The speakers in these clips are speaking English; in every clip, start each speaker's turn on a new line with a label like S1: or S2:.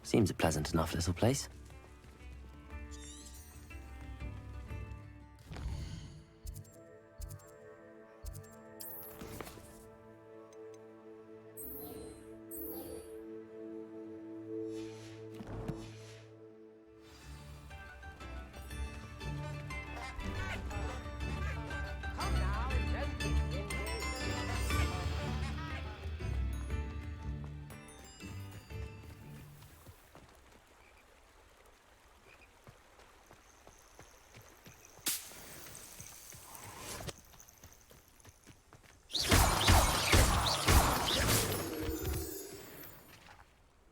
S1: Seems a pleasant enough little place.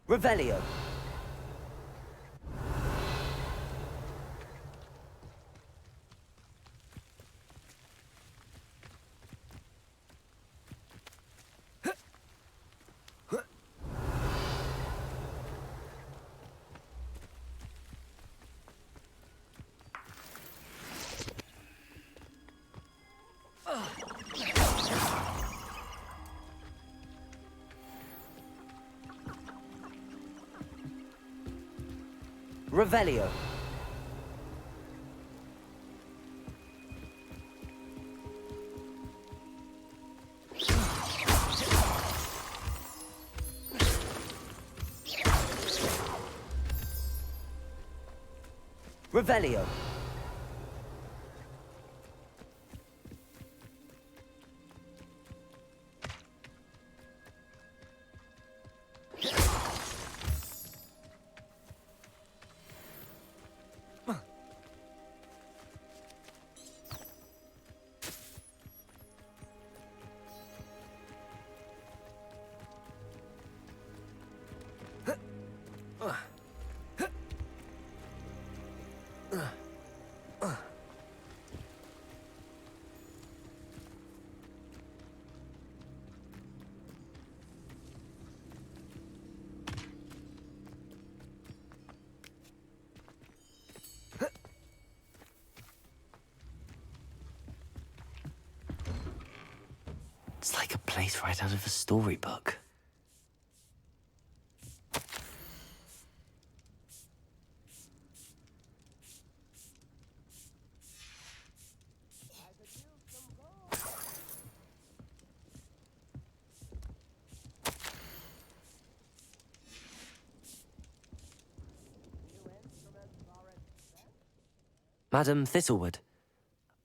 S1: Revelio. Revelio. Revelio. It's like a place right out of a storybook. Madam Thistlewood,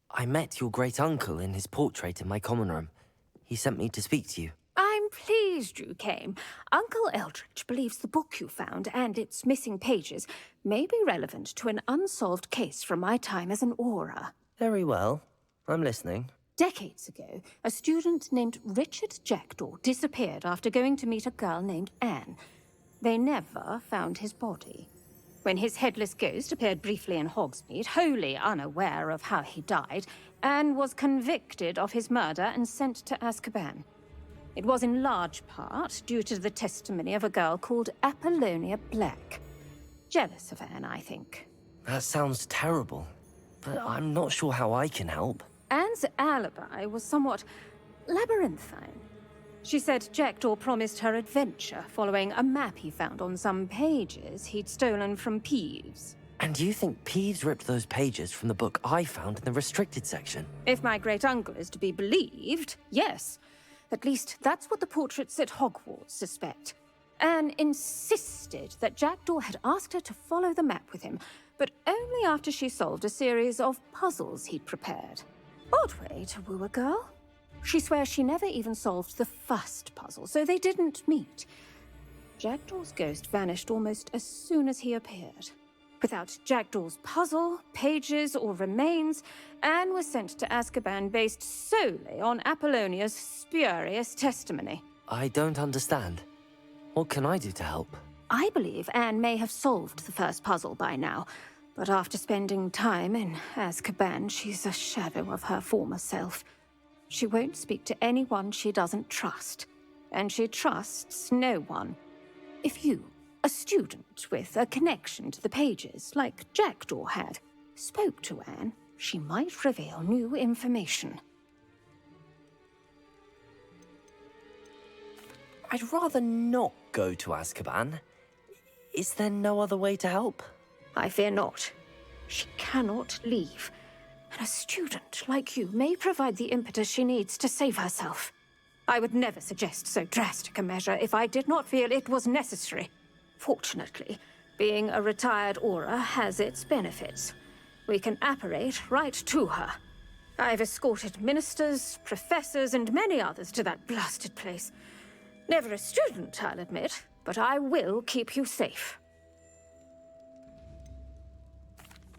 S1: I met your great-uncle in his portrait in my common room. He sent me to speak to you.
S2: I'm pleased you came. Uncle Eldridge believes the book you found and its missing pages may be relevant to an unsolved case from my time as an Auror.
S1: Very well. I'm listening.
S2: Decades ago, a student named Richard Jackdaw disappeared after going to meet a girl named Anne. They never found his body. When his headless ghost appeared briefly in Hogsmeade, wholly unaware of how he died, Anne was convicted of his murder and sent to Azkaban. It was in large part due to the testimony of a girl called Apollonia Black. Jealous of Anne, I think.
S1: That sounds terrible, but I'm not sure how I can help.
S2: Anne's alibi was somewhat labyrinthine. She said Jackdaw promised her adventure following a map he found on some pages he'd stolen from Peeves.
S1: And you think Peeves ripped those pages from the book I found in the restricted section?
S2: If my great-uncle is to be believed, yes. At least that's what the portraits at Hogwarts suspect. Anne insisted that Jackdaw had asked her to follow the map with him, but only after she solved a series of puzzles he'd prepared. Odd way to woo a girl. She swears she never even solved the first puzzle, so they didn't meet. Jackdaw's ghost vanished almost as soon as he appeared. Without Jackdaw's puzzle, pages, or remains, Anne was sent to Azkaban based solely on Apollonia's spurious testimony.
S1: I don't understand. What can I do to help?
S2: I believe Anne may have solved the first puzzle by now, but after spending time in Azkaban, she's a shadow of her former self. She won't speak to anyone she doesn't trust, and she trusts no one. If you, a student with a connection to the pages, like Jackdaw had, spoke to Anne, she might reveal new information.
S1: I'd rather not go to Azkaban. Is there no other way to help?
S2: I fear not. She cannot leave. And a student like you may provide the impetus she needs to save herself. I would never suggest so drastic a measure if I did not feel it was necessary. Fortunately, being a retired Auror has its benefits. We can apparate right to her. I've escorted ministers, professors, and many others to that blasted place. Never a student, I'll admit, but I will keep you safe.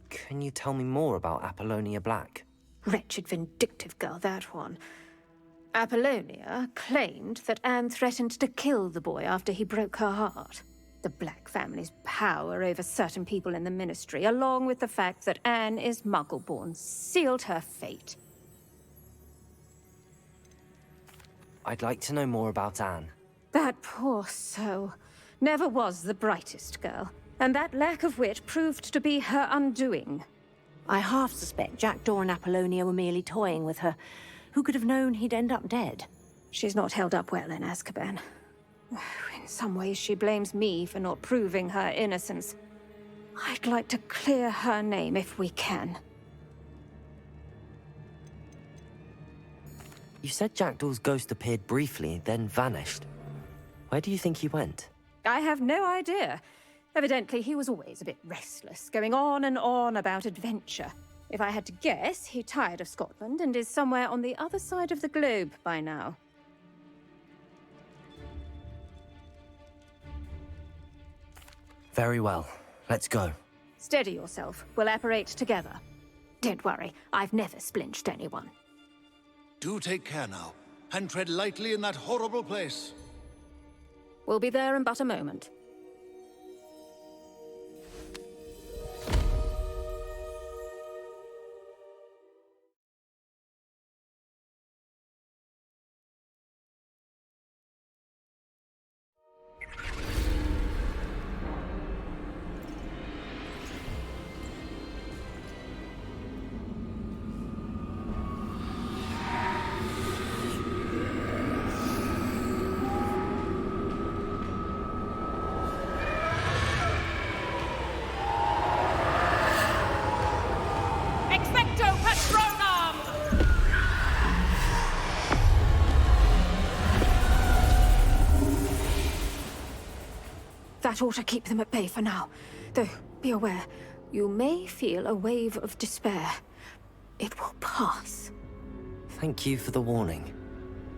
S1: Can you tell me more about Apollonia Black?
S2: Wretched, vindictive girl, that one. Apollonia claimed that Anne threatened to kill the boy after he broke her heart. The Black family's power over certain people in the Ministry, along with the fact that Anne is Muggle-born, sealed her fate.
S1: I'd like to know more about Anne.
S2: That poor soul never was the brightest girl, and that lack of wit proved to be her undoing.
S3: I half suspect Jackdaw and Apollonia were merely toying with her. Who could have known he'd end up dead?
S2: She's not held up well in Azkaban. In some ways, she blames me for not proving her innocence. I'd like to clear her name if we can.
S1: You said Jackdaw's ghost appeared briefly, then vanished. Where do you think he went?
S2: I have no idea. Evidently, he was always a bit restless, going on and on about adventure. If I had to guess, he tired of Scotland and is somewhere on the other side of the globe by now.
S1: Very well. Let's go.
S2: Steady yourself. We'll apparate together. Don't worry, I've never splinched anyone.
S4: Do take care now, and tread lightly in that horrible place.
S2: We'll be there in but a moment. That ought to keep them at bay for now. Though, be aware, you may feel a wave of despair. It will pass.
S1: Thank you for the warning.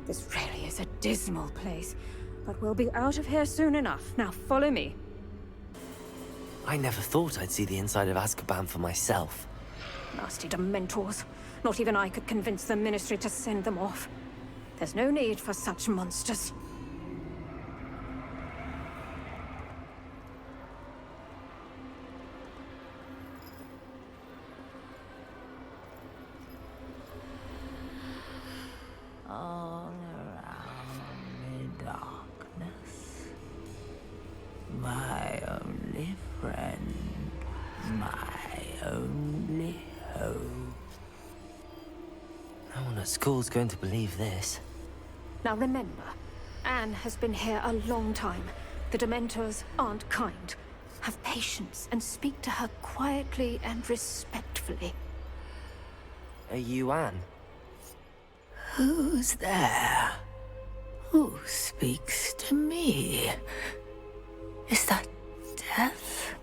S2: This really is a dismal place, but we'll be out of here soon enough. Now follow me.
S1: I never thought I'd see the inside of Azkaban for myself.
S2: Nasty Dementors. Not even I could convince the Ministry to send them off. There's no need for such monsters.
S5: All around me darkness. My only friend, my only hope.
S1: No one at school's going to believe this.
S2: Now remember, Anne has been here a long time. The Dementors aren't kind. Have patience and speak to her quietly and respectfully.
S1: Are you Anne?
S5: Who's there? Who speaks to me? Is that death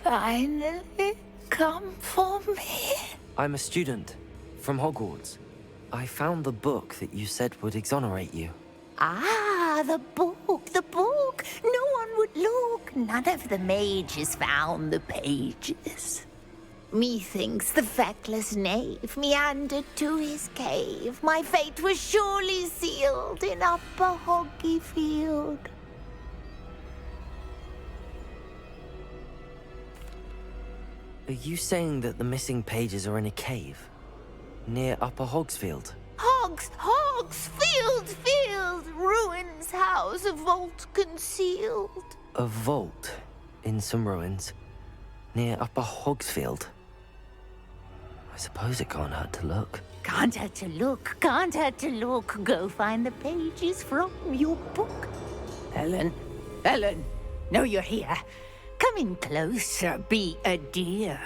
S5: finally come for me?
S1: I'm a student from Hogwarts. I found the book that you said would exonerate you.
S5: Ah, the book, the book. No one would look. None of the mages found the pages. Methinks the feckless knave meandered to his cave. My fate was surely sealed in Upper Hoggyfield.
S1: Are you saying that the missing pages are in a cave? Near Upper Hogsfield?
S5: Field, ruins house, a vault concealed.
S1: A vault in some ruins near Upper Hogsfield? I suppose it can't hurt to look.
S5: Can't hurt to look, can't hurt to look. Go find the pages from your book. Helen? Helen! No, you're here. Come in closer, be a dear.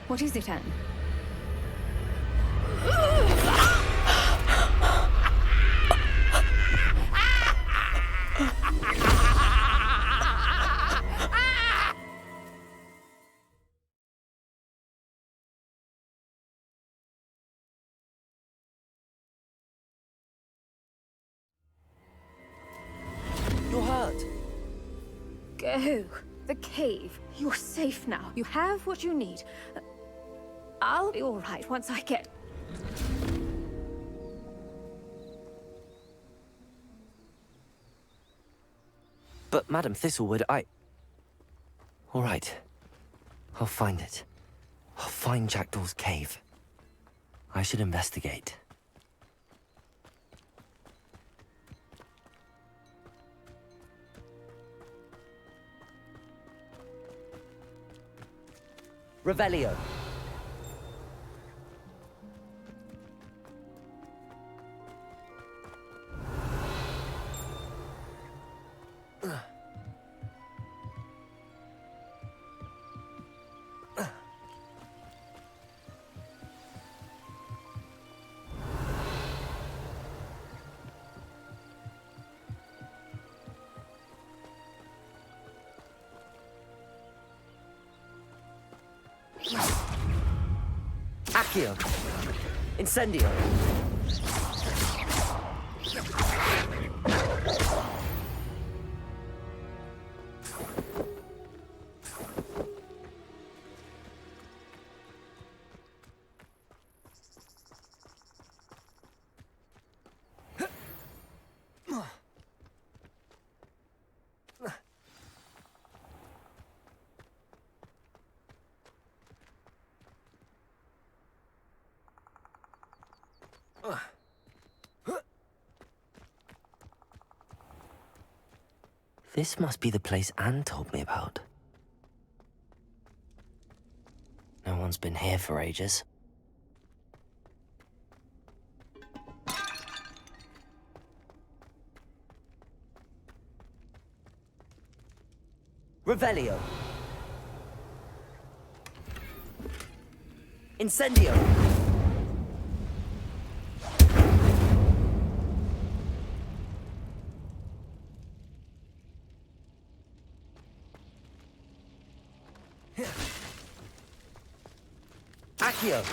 S2: What is it, Anne?
S1: You're hurt.
S2: Go. The cave. You're safe now. You have what you need. I'll be all right once I get...
S1: But, Madam Thistlewood, all right. I'll find it. I'll find Jackdaw's cave. I should investigate.
S6: Revelio.
S1: Accio! Incendio! This must be the place Anne told me about. No one's been here for ages.
S6: Revelio. Incendio. Accio.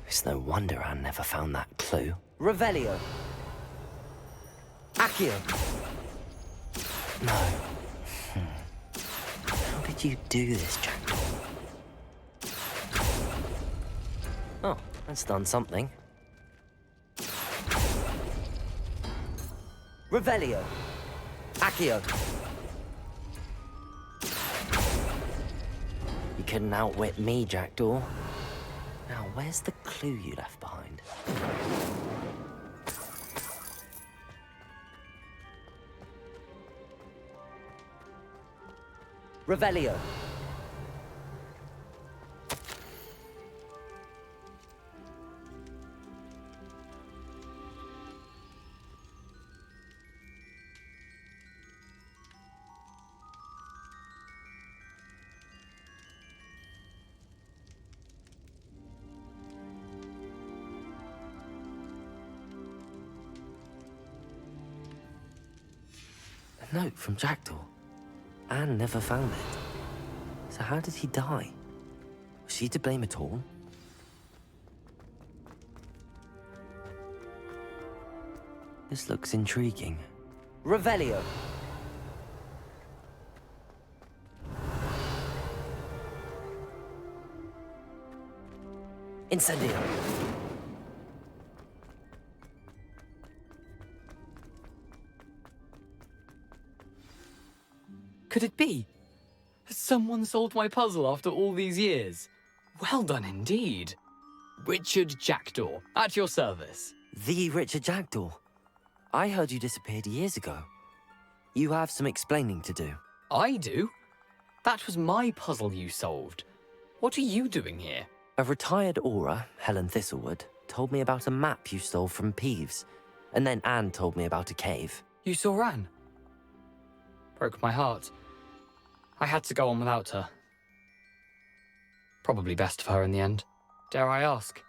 S1: It's no wonder Anne never found that clue.
S6: Revelio. Accio.
S1: No. How did you do this, Jackdaw? Oh, that's done something.
S6: Revelio. Accio.
S1: You couldn't outwit me, Jackdaw. Now, where's the clue you left behind?
S6: Revelio.
S1: A note from Jackdaw. Anne never found it. So how did he die? Was she to blame at all? This looks intriguing.
S6: Revelio. Incendio.
S7: Could it be? Has someone solved my puzzle after all these years? Well done indeed. Richard Jackdaw, at your service.
S1: The Richard Jackdaw. I heard you disappeared years ago. You have some explaining to do.
S7: I do? That was my puzzle you solved. What are you doing here?
S1: A retired Aura, Helen Thistlewood, told me about a map you stole from Peeves, and then Anne told me about a cave.
S7: You saw Anne? Broke my heart. I had to go on without her. Probably best for her in the end. Dare I ask?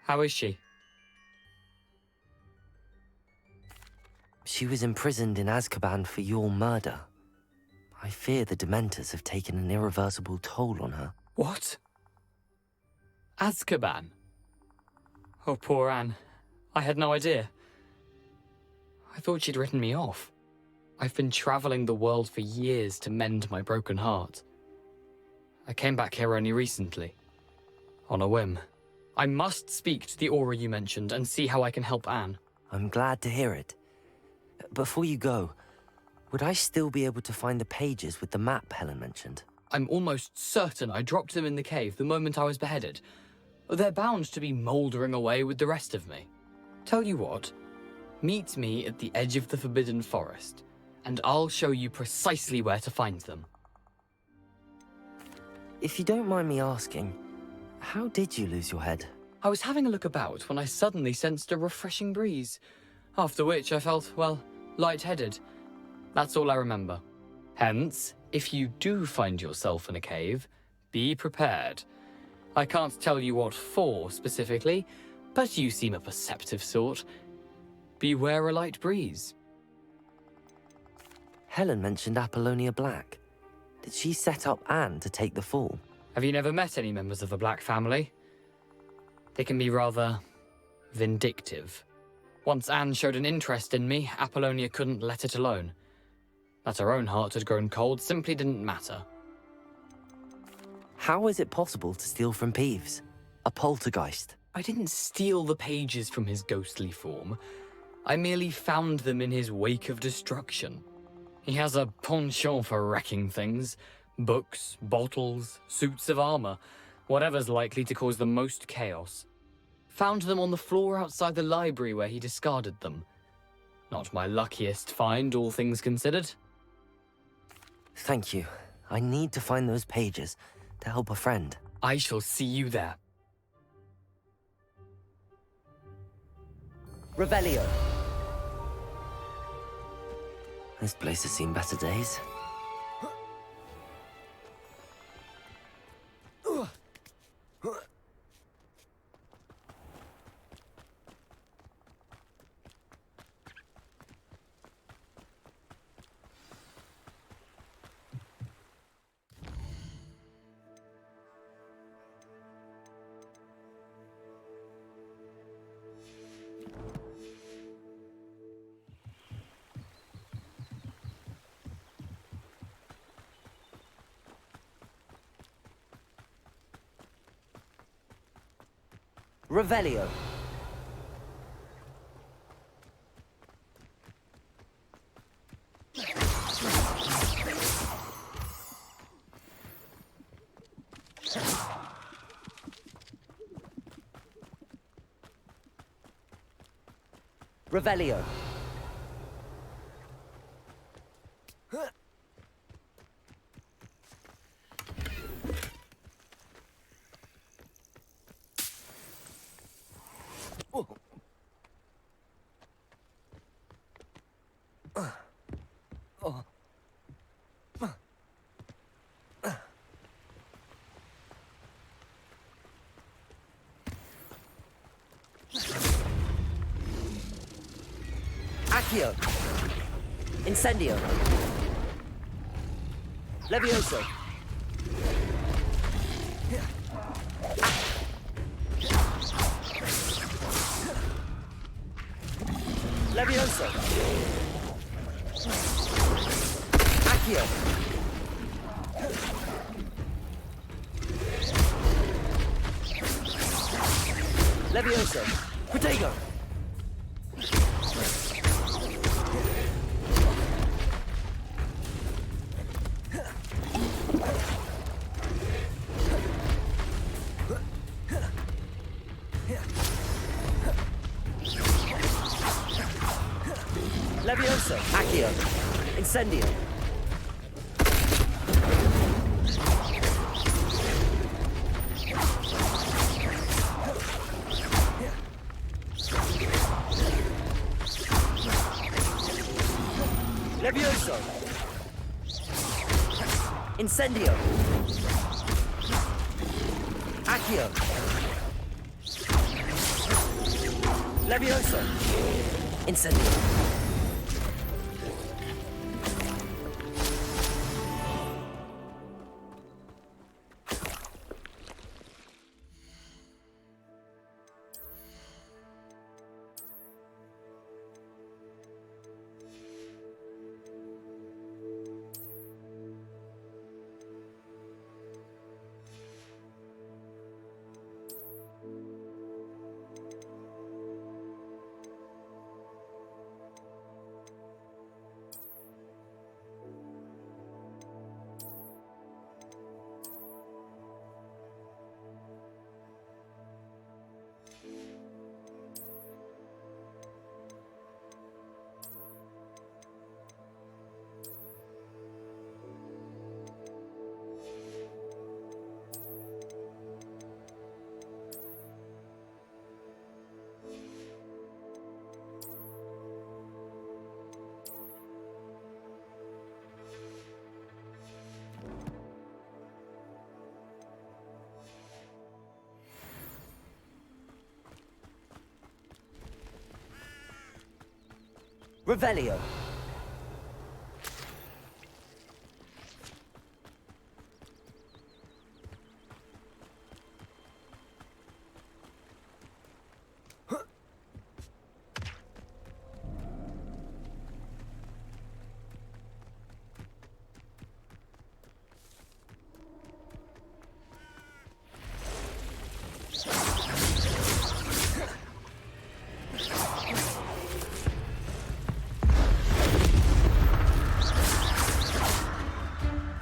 S7: How is she?
S1: She was imprisoned in Azkaban for your murder. I fear the Dementors have taken an irreversible toll on her.
S7: What? Azkaban? Oh, poor Anne. I had no idea. I thought she'd written me off. I've been traveling the world for years to mend my broken heart. I came back here only recently. On a whim. I must speak to the Aura you mentioned and see how I can help Anne.
S1: I'm glad to hear it. Before you go, would I still be able to find the pages with the map Helen mentioned?
S7: I'm almost certain I dropped them in the cave the moment I was beheaded. They're bound to be mouldering away with the rest of me. Tell you what, meet me at the edge of the Forbidden Forest, and I'll show you precisely where to find them.
S1: If you don't mind me asking, how did you lose your head?
S7: I was having a look about when I suddenly sensed a refreshing breeze, after which I felt, well, lightheaded. That's all I remember. Hence, if you do find yourself in a cave, be prepared. I can't tell you what for specifically, but you seem a perceptive sort. Beware a light breeze.
S1: Helen mentioned Apollonia Black. Did she set up Anne to take the fall?
S7: Have you never met any members of the Black family? They can be rather vindictive. Once Anne showed an interest in me, Apollonia couldn't let it alone. That her own heart had grown cold simply didn't matter.
S1: How is it possible to steal from Peeves? A poltergeist?
S7: I didn't steal the pages from his ghostly form. I merely found them in his wake of destruction. He has a penchant for wrecking things. Books, bottles, suits of armor, whatever's likely to cause the most chaos. Found them on the floor outside the library where he discarded them. Not my luckiest find, all things considered.
S1: Thank you. I need to find those pages to help a friend.
S7: I shall see you there.
S6: Revelio.
S1: This place has seen better days.
S6: Revelio. Revelio. Accio. Incendio. Levioso. Levioso. Accio. Levioso. Protego. Levioso. Accio. Incendio. Levioso! Incendio! Accio! Levioso! Incendio! Revelio.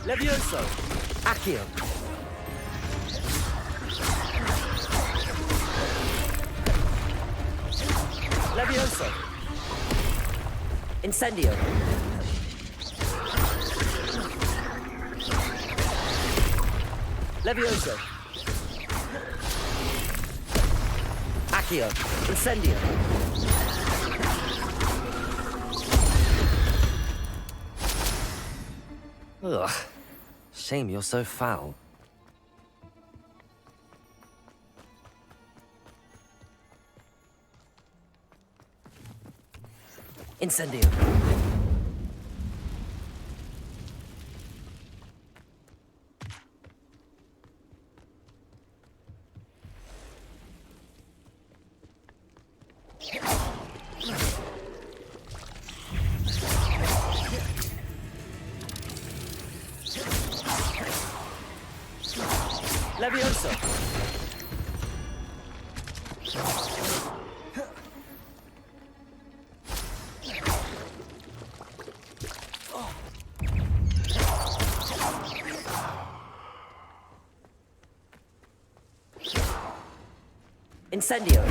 S6: Levioso! Accio! Levioso! Incendio! Levioso! Accio! Incendio!
S1: Ugh. Shame you're so foul.
S6: Incendio! Levioso! Incendio!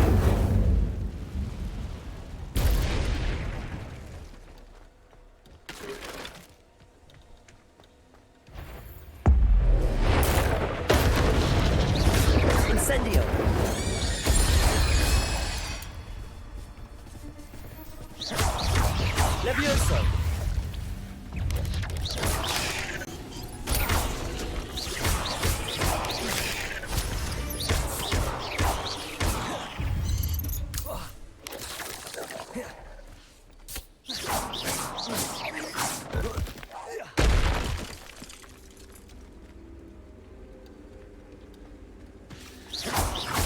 S6: Incendio! Levioso!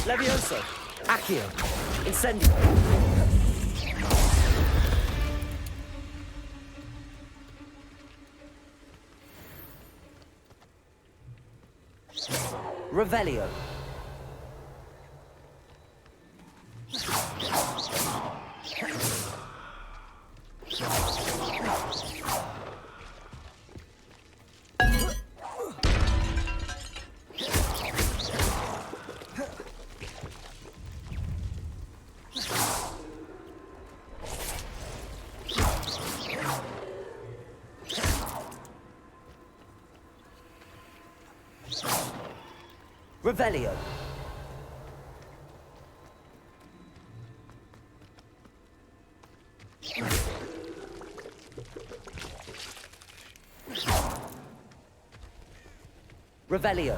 S6: Levioso! Accio! Incendio! Revelio! Revelio! Revelio.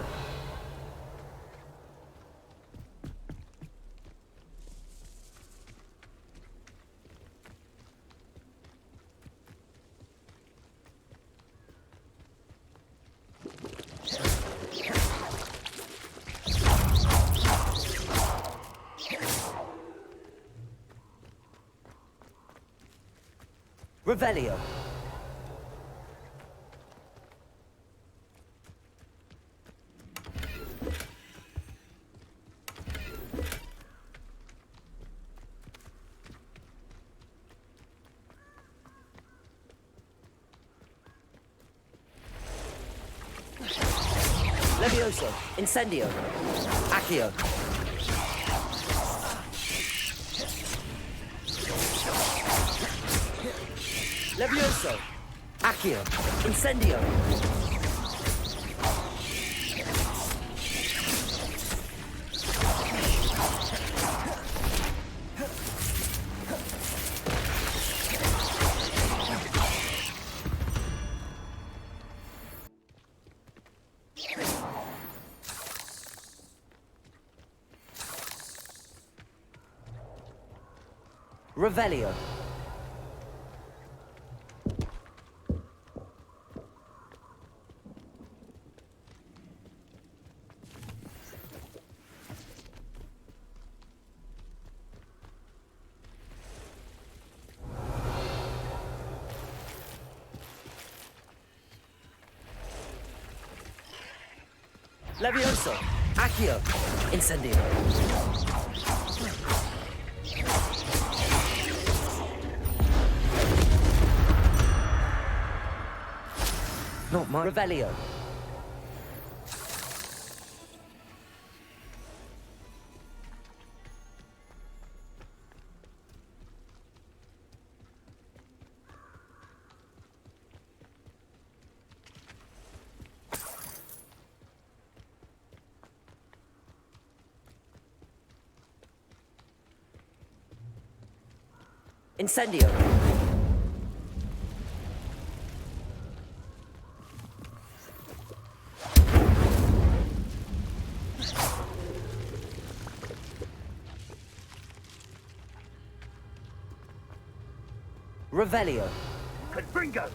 S6: Revelio. Levioso. Incendio. Accio. Levioso. Accio. Incendio. Revelio. Levioso. Accio. Incendio.
S1: Not my...
S6: Revelio. Incendio. Revelio.
S8: Confringo!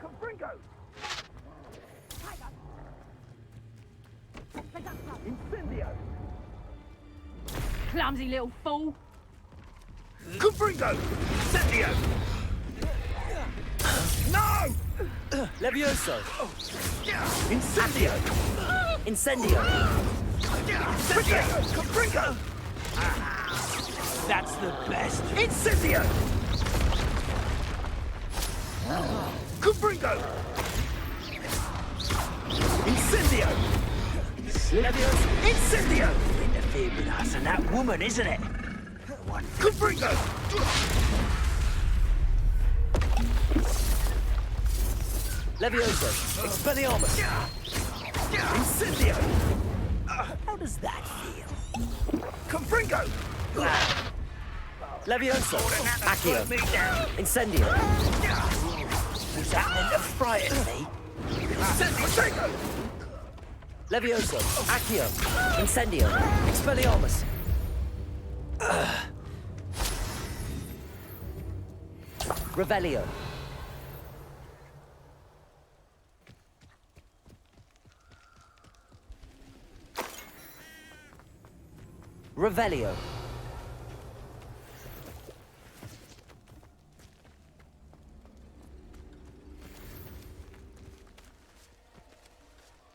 S8: Confringo! Incendio!
S2: Clumsy little fool.
S8: Confringo! Incendio! No!
S6: Levioso.
S8: Incendio!
S6: Incendio.
S8: Incendio! Confringo! That's the best! Incendio! Confringo! Incendio!
S6: Levioso.
S8: Incendio! Interfered with us and that woman, isn't it? Confringo!
S6: Levioso. Expelliarmus.
S8: Incendio! How does that feel? Confringo!
S6: Levioso. Accio.
S8: Me down!
S6: Incendio.
S8: Was that meant to frighten me? Incendio!
S6: Levioso. Accio. Incendio. Expelliarmus. Revelio. Revelio.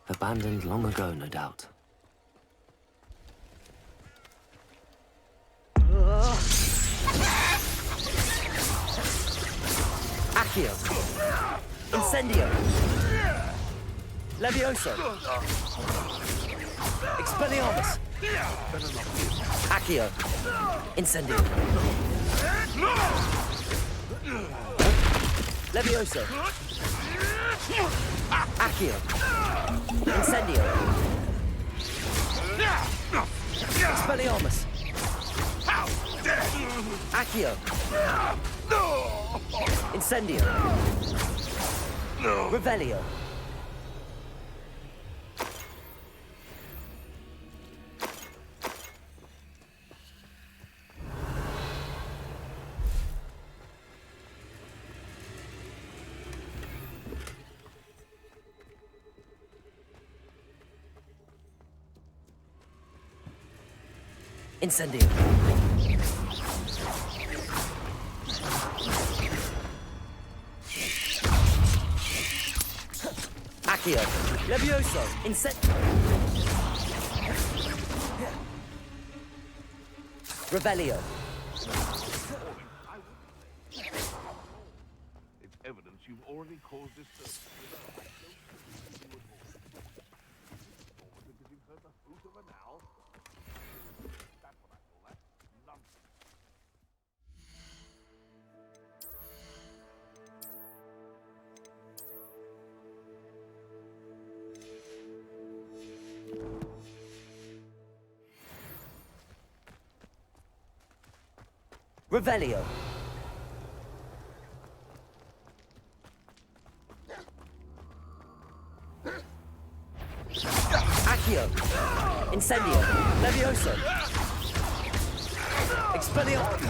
S1: Abandoned long ago, no doubt.
S6: Accio. Incendio. Levioso. Expelliarmus. Accio. Incendio. Levioso. Accio. Incendio. Expelliarmus. Accio. Incendio. Revelio. Incendio. Accio. Levioso. Revelio.
S9: It's evidence you've already caused disturbance. Because you've heard the hoot of an owl. That's what I call that. Nonsense.
S6: Revelio. Accio. Incendio. Levioso. Expelliarmus.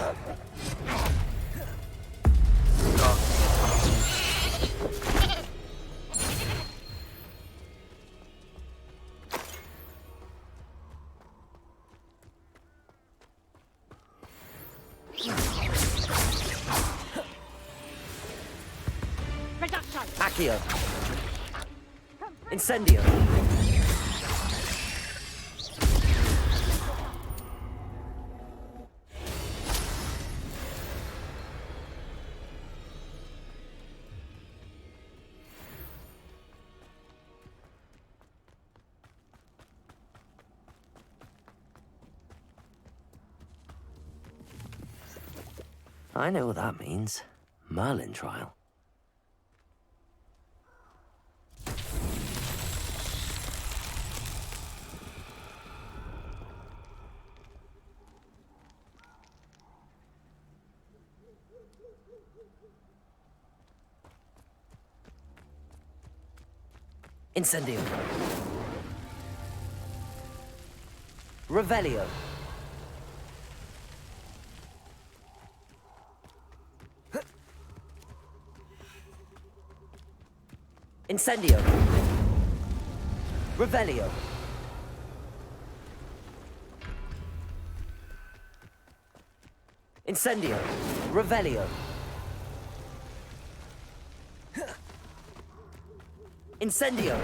S6: Accio. Incendio.
S1: I know what that means. Merlin trial.
S6: Incendio. Revelio. Incendio. Revelio. Incendio. Revelio. Incendio.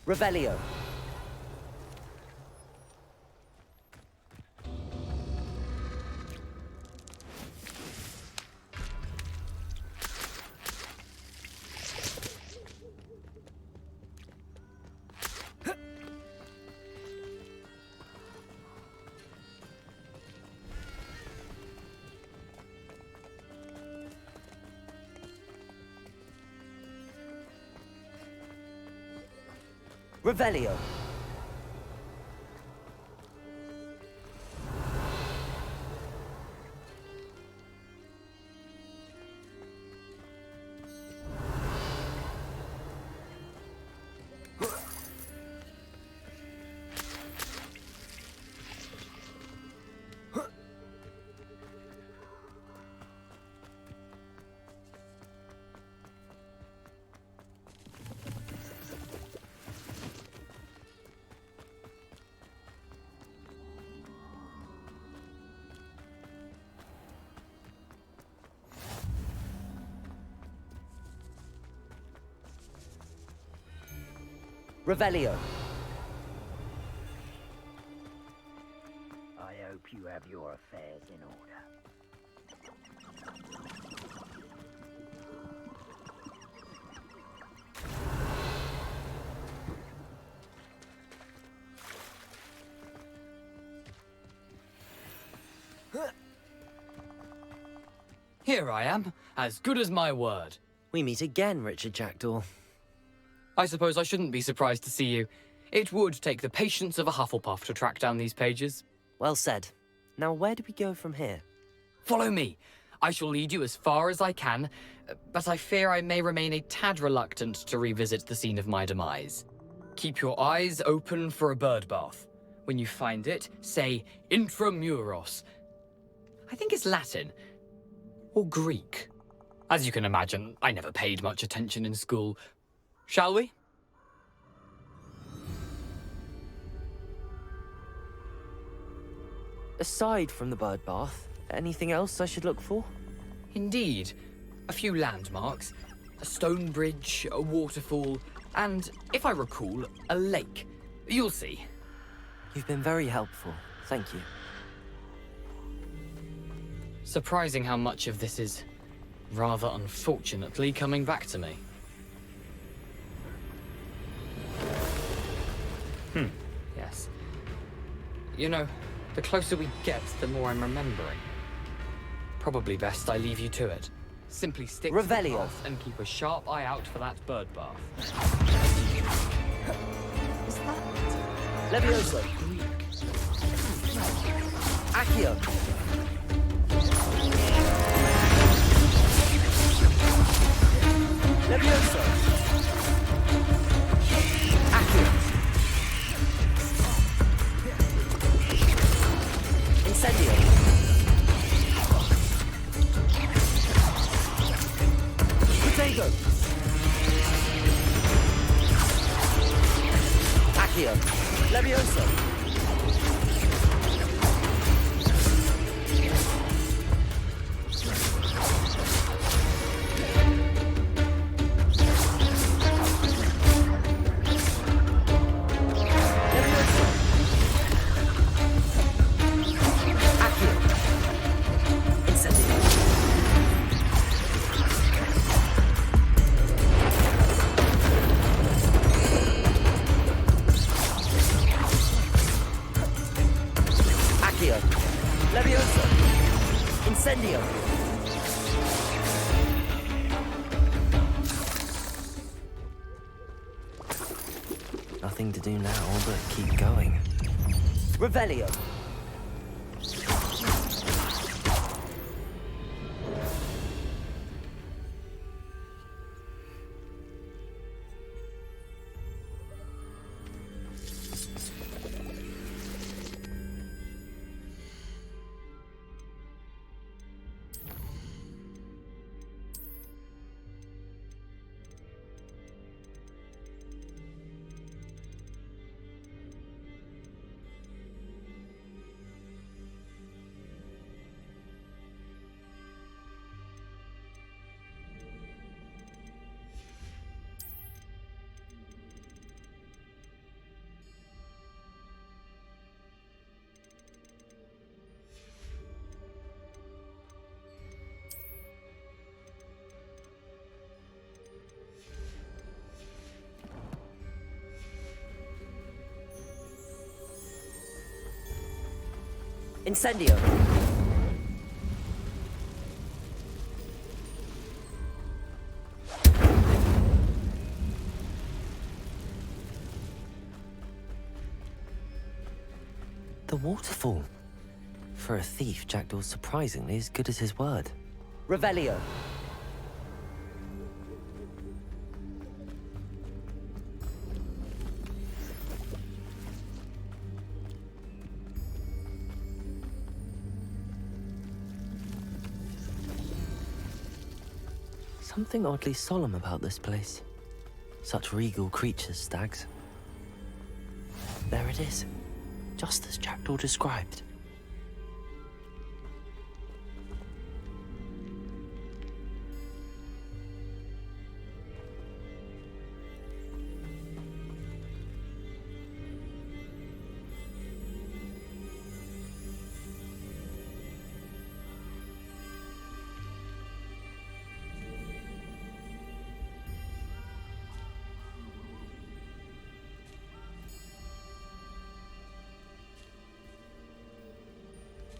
S6: Revelio. Revelio. Revelio.
S8: I hope you have your affairs in order.
S7: Here I am, as good as my word.
S1: We meet again, Richard Jackdaw.
S7: I suppose I shouldn't be surprised to see you. It would take the patience of a Hufflepuff to track down these pages.
S1: Well said. Now, where do we go from here?
S7: Follow me. I shall lead you as far as I can, but I fear I may remain a tad reluctant to revisit the scene of my demise. Keep your eyes open for a bird bath. When you find it, say intramuros. I think it's Latin. Or Greek. As you can imagine, I never paid much attention in school. Shall we?
S1: Aside from the bird bath, anything else I should look for?
S7: Indeed. A few landmarks. A stone bridge, a waterfall, and, if I recall, a lake. You'll see.
S1: You've been very helpful. Thank you.
S7: Surprising how much of this is, rather unfortunately, coming back to me. Yes. You know, the closer we get, the more I'm remembering. Probably best I leave you to it. Simply stick to the
S6: Revelio.
S7: path and keep a sharp eye out for that bird bath.
S2: Is that...
S6: Levioso. Accio. Levioso. Accio. Incendio. Potato. Accio. Levioso. Levioso. Incendio.
S1: Nothing to do now but keep going.
S6: Revelio. Incendio.
S1: The waterfall. For a thief, Jackdaw's surprisingly as good as his word.
S6: Revelio.
S1: Something oddly solemn about this place. Such regal creatures, stags. There it is, just as Jackdaw described.